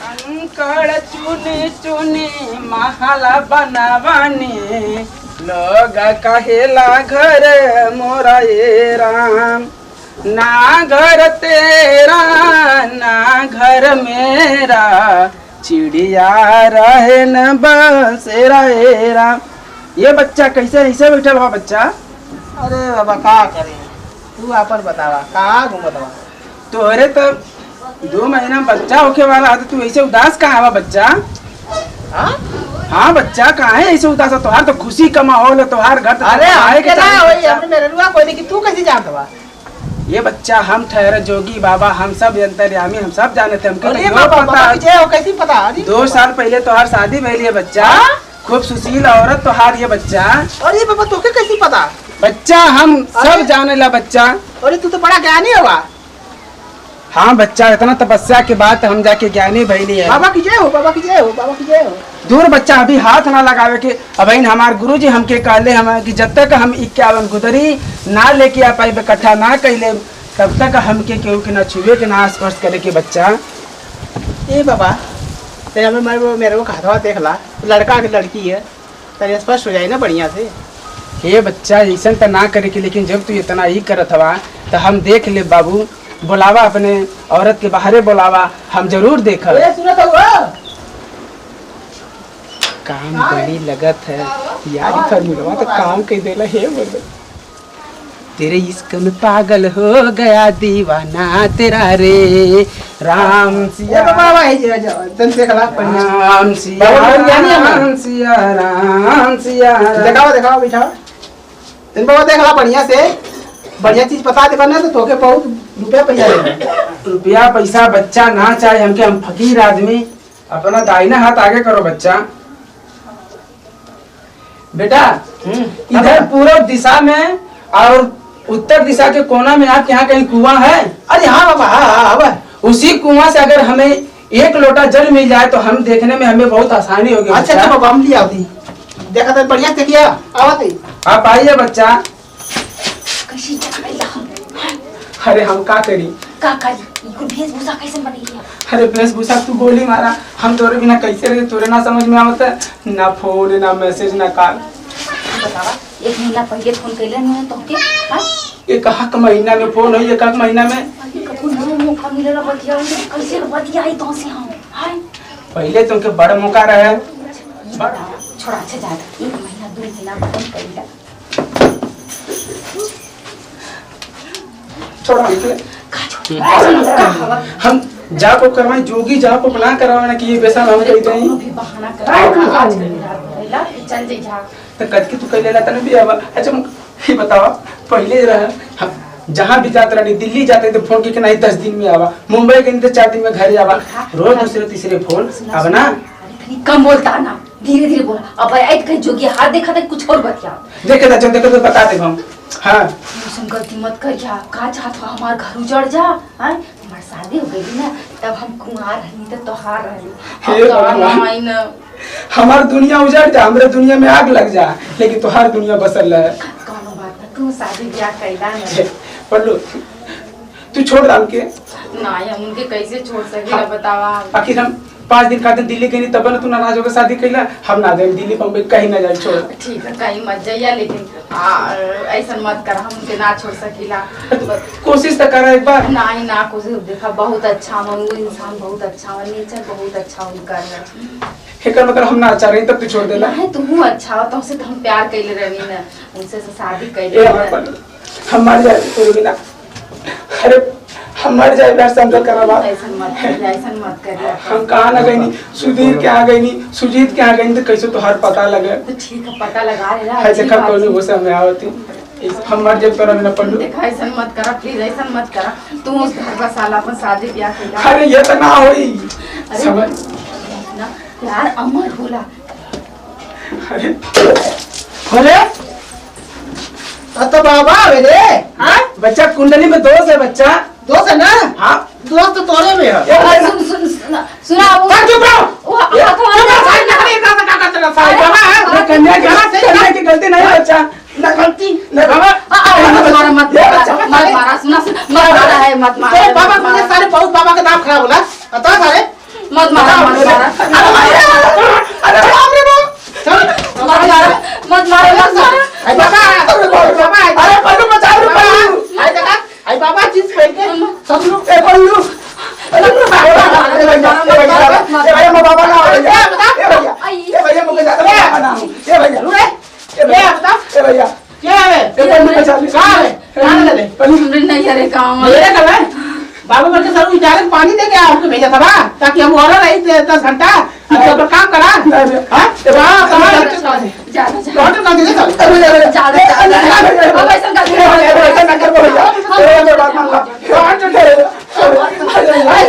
कंकड़ चुनी चुनी महला बनावानी लोग कहेला घर मोरा ये राम। ना घर तेरा ना घर मेरा चिड़िया रहे न बसेरा ये राम। ये बच्चा कैसे ऐसे बैठल बा बच्चा? अरे बाबा का करे, तू अपन बतावा कहाँ घूमत बा? तोहरे तो 2 महीना बच्चा होके वाला है, तू ऐसे उदास कहाँ बा बच्चा? हाँ बच्चा कहाँ है ऐसे उदास? तोहार तो खुशी का माहौल है, तोहार घर अरे आए के ना वही अपने मेरे रुआ कोई नहीं कि तू कैसे जानत बा? ये बच्चा हम ठहरे जोगी बाबा, हम सब अंतर्यामी, हम सब जानते हैं। हमको अरे तो बाबा पता कैसे हो, कैसे पता? 2 साल पहले तोहार शादी भइली है बच्चा। खूब सुशील औरत तोहार ये बच्चा। अरे बाबा तोके कैसे पता? बच्चा हम सब जाने ला बच्चा। अरे तू तो बड़ा ज्ञानी होगा। हाँ बच्चा, इतना तपस्या के बाद हम जाके ज्ञानी भइली है। बाबा की जय हो, बाबा की जय हो, बाबा की जय हो। दूर बच्चा, अभी हाथ ना लगावे के। अब हमार गुरुजी हमके कहले हम कि जब तक हम 51 गुदरी ना लेके आ पाए इकट्ठा ना कैले तब तक हमके केहू के ना छुए के ना स्पर्श करे के बच्चा। ए बाबा ते हमें मेरे को हाथवा देख ला, लड़का की लड़की है, तेरे स्पष्ट हो जाए ना बढ़िया से। ये बच्चा ऐसा तो ना करे के, लेकिन जब तू इतना ही करत हवा तो हम देख ले बाबू। बुलावा अपने औरत के बाहरे बुलावा, हम जरूर देखब। काम बड़ी लगत है यार, फर्मूलवा तो काम कह देला है। बोल तेरे इश्क में पागल हो गया दीवाना तेरा रे राम सिया बाबा तन देख ला राम सिया राम सिया राम सिया। दिखाओ दिखाओ बैठा तन बाबा देख ला बढ़िया से, बढ़िया चीज पता दे ना तो तोके बहुत रुपया पैसा देगा। रुपया पैसा बच्चा ना चाहे हमके, हम फकीर आदमी। अपना दाहिना हाथ आगे करो बच्चा। बेटा इधर पूर्व दिशा में और उत्तर दिशा के कोना में आपके यहाँ कहीं कुआं है? अरे हाँ बाबा, हाँ उसी कुआं से अगर हमें 1 लोटा जल मिल जाए तो हम देखने में हमें बहुत आसानी होगी। अच्छा अच्छा बाबा हम लिया होती, देखा था बढ़िया से किया। आवत आप आइए बच्चा। अरे हम का करी? वेशभूषा कैसे बनेगी? अरे वेशभूषा तू गोली मारा, हम तोरे बिना कैसे रहे? तोरे ना समझ में आवत है, ना फोन ना मैसेज ना कॉल। बतावा 1 महीना पहले फोन कैले नहीं तो के? हां ये कहा का महीना में फोन है? ये का महीना में कबू मौका मिलेला बतिया कैसे बतियाई तो से हम? हां पहले तुमके बड़ा मौका रहे। छोड़ा अच्छा जा 1 महीना 2 महीना फोन कैला छोड़ा हम जाको करवाए जोगी जाको ना करवाना कि ये वैसा हम कह दे भी बहाना कर आज ला चल जे जा तो कद के तू कह लेला तने भी अब। अच्छा ये बताओ पहले रहा जहाँ भी जाते रही, दिल्ली जाते तो फोन की नहीं 10 दिन में आवा, मुंबई गए तो 4 दिन में घर आवा, रोज दूसरे तीसरे फोन। अब ना कम बोलता ना, धीरे धीरे बोला। अब ऐत कहीं जोगी हाथ देखा था कुछ और बतिया देखे था, जब देखे तो बता दे हम। हाँ तुम गलती मत कर जा, का चाहत हो हमार घर उजड़ जा। हां हमार शादी हो गई ना तब हम कुंवार रहनी तो तोहार रहली। हमार दुनिया उजड़ जा, हमरे दुनिया में आग लग जा, लेकिन तोहार दुनिया बसल है। कोनो बात ना, तू शादी ब्याह कैला ना पढ़ लो तू छोड़ डाल के ना, हम उनके कैसे छोड़ सकेला बतावा। आखिर हम 5 दिन खातिर दिल्ली गई तब ना तू नाराज होकर शादी कैला। हम ना जाए दिल्ली बम्बई कहीं ना जाए, छोड़। ठीक है कहीं मत जाइया, लेकिन ऐसा मत कर, हम उनके ना छोड़ सकीला। कोशिश तो करा एक बार। नहीं ना कोशिश देखा, बहुत अच्छा मन वो इंसान, बहुत अच्छा मन, नेचर बहुत अच्छा उनका है। हेकर मतलब हम ना अच्छा रही तब तू छोड़ देला। नहीं तू अच्छा हो, तुमसे तो हम प्यार कैले रहनी ना, उनसे से शादी कैले। हम मर जाए तो बिना, अरे हम मर जाए यार, समझ करा बात। ऐसा मत कर। हम कहाँ ना गई, सुधीर के यहाँ गई, सुजीत के यहाँ गई तो कैसे तो हर पता लगे। तो ठीक है पता लगा ले रहा है। देखा कोई वो समय आवती हम मर जब तोरा बिना पढ़। देखा ऐसा मत करा प्लीज, ऐसा मत करा। तू उस घर का साला अपन शादी ब्याह कैला। अरे ये तो ना होई समझ ना, प्यार अमर होला। अरे तो बाबा मेरे हाँ बच्चा कुंडली में दोस्त है बच्चा। दोस्त है ना? हाँ दोस्त तो तोड़े में है। सुना वो चुप रहो। कन्या की गलती नहीं है बच्चा, ना गलती मत मारा, सुना मत मारा है, मत मारा। बाबा मुझे सारे बहुत बाबा का नाम खराब होला, बता सारे मत मारा, पानी लेके आपको भेजा था बा, ताकि हम और रही 10 घंटा अब काम करा। हां तो डॉक्टर कहां है? डॉक्टर कहां है? अब ऐसा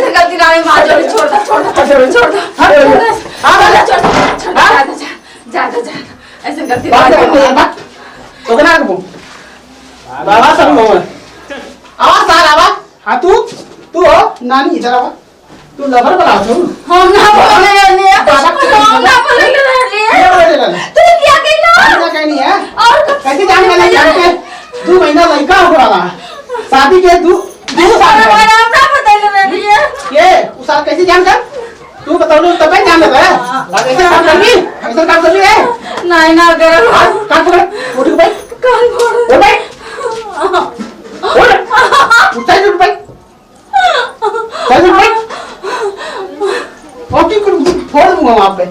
गलती ना मां छोड़ ऐसे गलती ओकरा को बाबा सब हो आवाज आ रहा बा। हां तू हो नानी इधर आवा, तू लवर बना तू। हम ना बोले ले हम ना बोले ले तू क्या कहना क्या कहनी है? और कैसे जान वाले जान के 2 महीना लड़का हो रहा शादी के 2 साल नाम ना बता ले ये उस साल कैसे जान कर तू बताओ तो तब जान लेगा। ऐसा काम कर रही है नहीं ना कर कान पकड़ उठ भाई कान फोड़ भाई उठाई उठ भाई चल भाई ओके कर फोड़ दूंगा वहां पे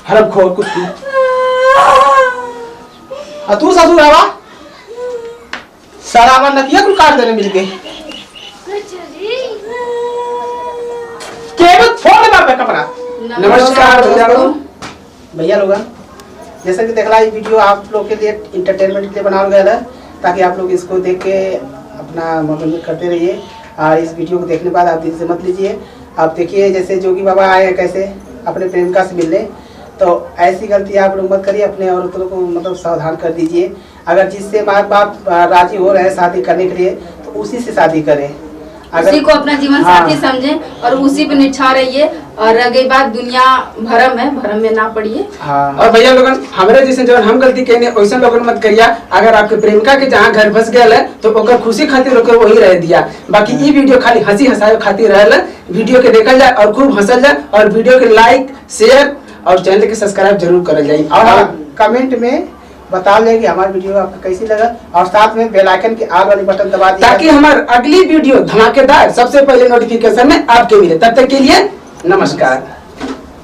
हरब खोर कुछ तू सासू आवा सारा मन नकिया कुल काट देने मिल गए केवल फोड़ बाप पे कपड़ा। नमस्कार भैया लोग जैसा कि देखला ये वीडियो आप लोग के लिए इंटरटेनमेंट के लिए बनाया गया है, ताकि आप लोग इसको देख के अपना मनोरंजन करते रहिए। और इस वीडियो को देखने के बाद आप दिल से मत लीजिए। आप देखिए जैसे जोगी बाबा आए हैं कैसे अपने प्रेमिका से मिलने, तो ऐसी गलती आप लोग मत करिए। अपने औरतों को मतलब सावधान कर दीजिए। अगर जिससे माँ बाप राजी हो रहे हैं शादी करने के लिए तो उसी से शादी करें। उसी को अपना जीवन साथी समझें और उसी पे निछा रहिए। और रही बात दुनिया भरम है, भरम में ना पड़िए। हाँ। और भैया लोगन हमारे जैसे जो हम गलती कहने वैसे लोगन मत करिया। अगर आपके प्रेमिका के जहाँ घर फंस गया है तो ओकर खुशी खातिर ओकर वही रह दिया। बाकी ये वीडियो खाली हंसी हंसाए खातिर रहल। वीडियो के देखल जाए और खूब हंसल जाए और वीडियो के लाइक शेयर और चैनल के सब्सक्राइब जरूर करल जाए। और कमेंट में बता लें कि हमारा वीडियो आपको कैसी लगा और साथ में बेल आइकन की आल वाली बटन दबा दिया ताकि हमारी अगली वीडियो धमाकेदार सबसे पहले नोटिफिकेशन में आपके मिले। तब तक के लिए नमस्कार।